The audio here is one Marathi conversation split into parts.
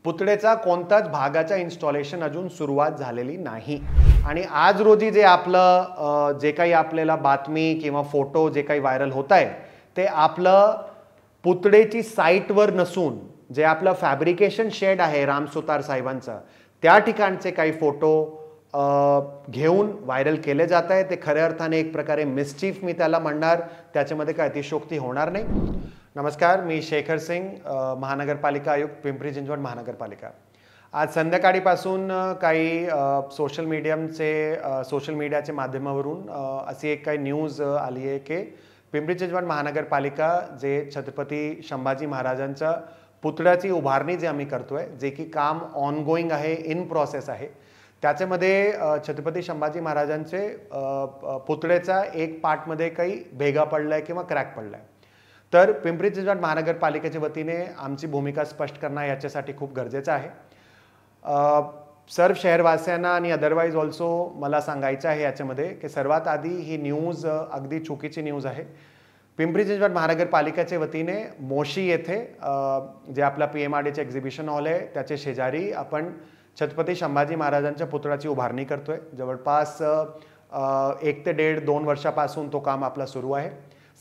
पुतळेचा कोणताच भागाचा इन्स्टॉलेशन अजून सुरुवात झालेली नाही। आणि आज रोजी जे आपलं जे काही आपल्याला बातमी किंवा फोटो जे काही व्हायरल होत आहे ते आपलं पुतळेची साईटवर नसून जे आपलं फॅब्रिकेशन शेड आहे राम सुतार साहेबांचा त्या ठिकाणचे काही फोटो घेऊन व्हायरल केले जात आहे। ते खऱ्या अर्थाने एक प्रकारे मिसचीफ मी त्याला म्हणणार, त्याच्यामध्ये काय अतिशयोक्ती होणार नाही। नमस्कार, मी शेखर सिंग, महानगरपालिका आयुक्त, पिंपरी चिंचवड महानगरपालिका। आज संध्याकाळीपासून काही सोशल मीडियाचे माध्यमावरून अशी एक काही न्यूज आली आहे की पिंपरी चिंचवड महानगरपालिका जे छत्रपती संभाजी महाराजांच्या पुतळ्याची उभारणी जे आम्ही करतोय, जे की काम ऑनगोइंग आहे, इन प्रोसेस आहे, त्याच्यामध्ये छत्रपती संभाजी महाराजांचे पुतळेचा एक पार्टमध्ये काही भेगा पडलाय किंवा क्रॅक पडलाय। तर पिंपरी चिंचवड महानगरपालिकेच्या वतीने आमची भूमिका स्पष्ट करणं याच्यासाठी खूप गरजेचं आहे। सर्व शहरवासियांना आणि अदरवाईज ऑल्सो मला सांगायचं आहे याच्यामध्ये की सर्वात आधी ही न्यूज अगदी चुकीची न्यूज आहे। पिंपरी चिंचवड महानगरपालिकेच्या वतीने मोशी येथे जे आपला PMRDचे एक्झिबिशन हॉल आहे त्याचे शेजारी आपण छत्रपती संभाजी महाराजांच्या पुतळ्याची उभारणी करतोय। जवळपास 1 ते 1.5-2 वर्षापासून तो काम आपला सुरू आहे।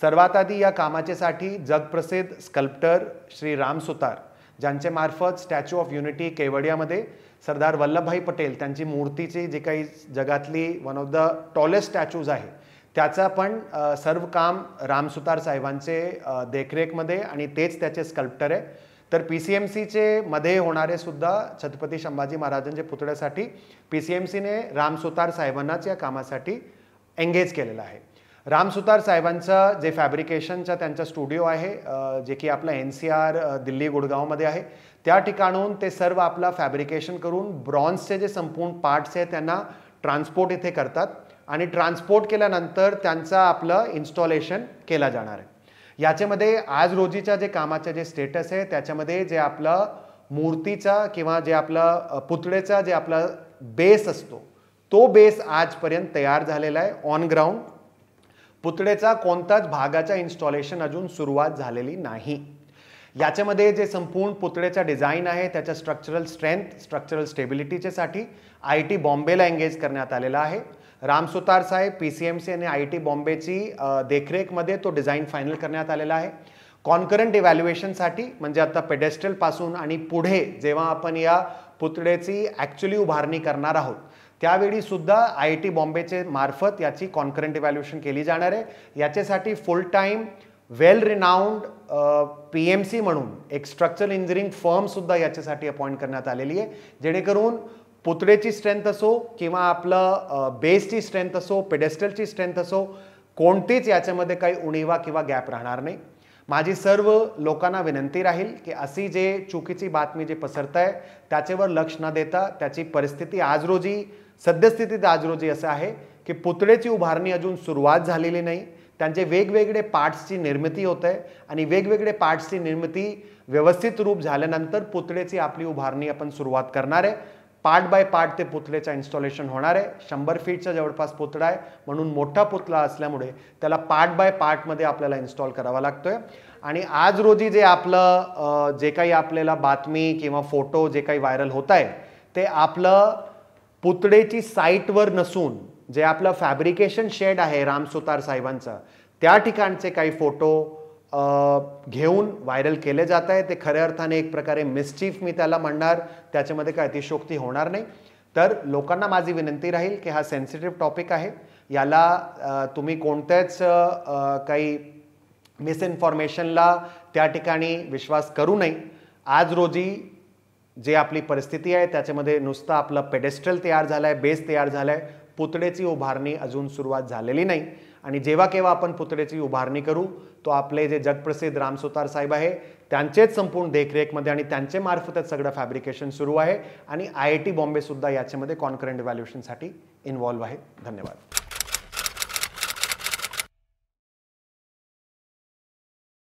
सर्वात आधी या कामाच्यासाठी जगप्रसिद्ध स्कल्प्टर श्री राम सुतार ज्यांचे मार्फत statue of unity केवडियामध्ये Sardar Vallabhbhai Patel त्यांची मूर्तीची जी काही जगातली one of the tallest statues आहे त्याचा पण सर्व काम राम सुतार साहेबांचे देखरेखमध्ये आणि तेच त्याचे स्कल्प्टर आहे। तर PCMCचे मध्ये होणारे सुद्धा छत्रपती संभाजी महाराजांच्या पुतळ्यासाठी PCMCने राम सुतार साहेबांनाच या कामासाठी एंगेज केलेला आहे। राम सुतार साहेबांचा जे फॅब्रिकेशनचा त्यांचा स्टुडिओ आहे जे की आपला NCR दिल्ली गुडगावमध्ये आहे, त्या ठिकाणून ते सर्व आपला फॅब्रिकेशन करून ब्रॉन्झचे जे संपूर्ण पार्ट्स आहेत त्यांना ट्रान्सपोर्ट इथे करतात आणि ट्रान्सपोर्ट केल्यानंतर त्यांचा आपलं इन्स्टॉलेशन केला जाणार आहे। याच्यामध्ये आज रोजीच्या जे कामाचे जे स्टेटस आहे त्याच्यामध्ये जे आपलं मूर्तीचा किंवा जे आपलं पुतळेचा जे आपला बेस असतो तो बेस आजपर्यंत तयार झालेला आहे ऑन ग्राउंड। पुतळेचा कोणताच भागाचा इन्स्टॉलेशन अजून सुरुवात झालेली नाही। याच्यामध्ये जे संपूर्ण पुतळेचा डिझाईन आहे त्याच्या स्ट्रक्चरल स्ट्रेंथ, स्ट्रक्चरल स्टेबिलिटीच्यासाठी IIT बॉम्बेला एंगेज करण्यात आलेला आहे। राम सुतार साहेब, PCMC आणि IIT बॉम्बेची देखरेखमध्ये तो डिझाईन फायनल करण्यात आलेला आहे। कॉन्करंट इव्हॅल्युएशनसाठी म्हणजे आता पेडेस्ट्रल पासून आणि पुढे जेव्हा आपण या पुतळेची ॲक्च्युअली उभारणी करणार आहोत त्यावेळी सुद्धा IIT बॉम्बेचे मार्फत याची कॉन्करंट इव्हॅल्युएशन केली जाणार आहे। याच्यासाठी फुल टाईम वेल रिनाउंड PMC म्हणून एक स्ट्रक्चरल इंजिनिअरिंग फर्म सुद्धा याच्यासाठी अपॉइंट करण्यात आलेली आहे, जेणेकरून पुतळेची स्ट्रेंथ असो किंवा आपलं बेसची स्ट्रेंथ असो, पेडेस्ट्रलची स्ट्रेंथ असो, कोणतीच याच्यामध्ये काही उणीवा किंवा गॅप राहणार नाही। माझी सर्व लोकांना विनंती राहील की अशी जे चुकीची बातमी जे पसरत आहे त्याच्यावर लक्ष न देता त्याची परिस्थिती आज रोजी सद्यस्थितीत आज रोजी असं आहे की पुतळेची उभारणी अजून सुरुवात झालेली नाही। त्यांचे वेगवेगळे पार्ट्सची निर्मिती होत आहे आणि वेगवेगळे पार्ट्सची निर्मिती व्यवस्थित रूप झाल्यानंतर पुतळेची आपली उभारणी आपण सुरुवात करणार आहे। पार्ट बाय पार्ट ते पुतळेचा इन्स्टॉलेशन होणार आहे। 100 फीटचा जवळपास पुतळा आहे म्हणून मोठा पुतळा असल्यामुळे त्याला पार्ट बाय पार्टमध्ये आपल्याला इन्स्टॉल करावा लागतोय। आणि आज रोजी जे आपलं जे काही आपल्याला बातमी किंवा फोटो जे काही व्हायरल होत आहे ते आपलं पुतळेची साईटवर नसून जे आपलं फॅब्रिकेशन शेड आहे राम सुतार साहेबांचा त्या ठिकाणचे काही फोटो घेऊन व्हायरल केले जात आहे। ते खऱ्या अर्थाने एक प्रकारे मिसचीफ मी त्याला म्हणणार, त्याच्यामध्ये काय अतिशयोक्ती होणार नाही। तर लोकांना माझी विनंती राहील की हा सेन्सिटिव्ह टॉपिक आहे, याला तुम्ही कोणत्याच काही मिसइन्फॉर्मेशनला त्या ठिकाणी विश्वास करू नये। आज रोजी जे आपली परिस्थिती आहे त्याच्यामध्ये नुसतं आपलं पेडेस्ट्रल तयार झालं आहे, बेस तयार झाला आहे, पुतळेची उभारणी अजून सुरुवात झालेली नाही। आणि जेव्हा केव्हा आपण पुतळेची उभारणी करू तो आपले जे जगप्रसिद्ध राम सुतार साहेब आहे त्यांचेच संपूर्ण देखरेखमध्ये आणि त्यांचे मार्फतच सगळं फॅब्रिकेशन सुरू आहे आणि IIT बॉम्बे सुद्धा याच्यामध्ये कॉन्करंट इव्हॅल्युएशनसाठी इन्व्हॉल्व आहे। धन्यवाद।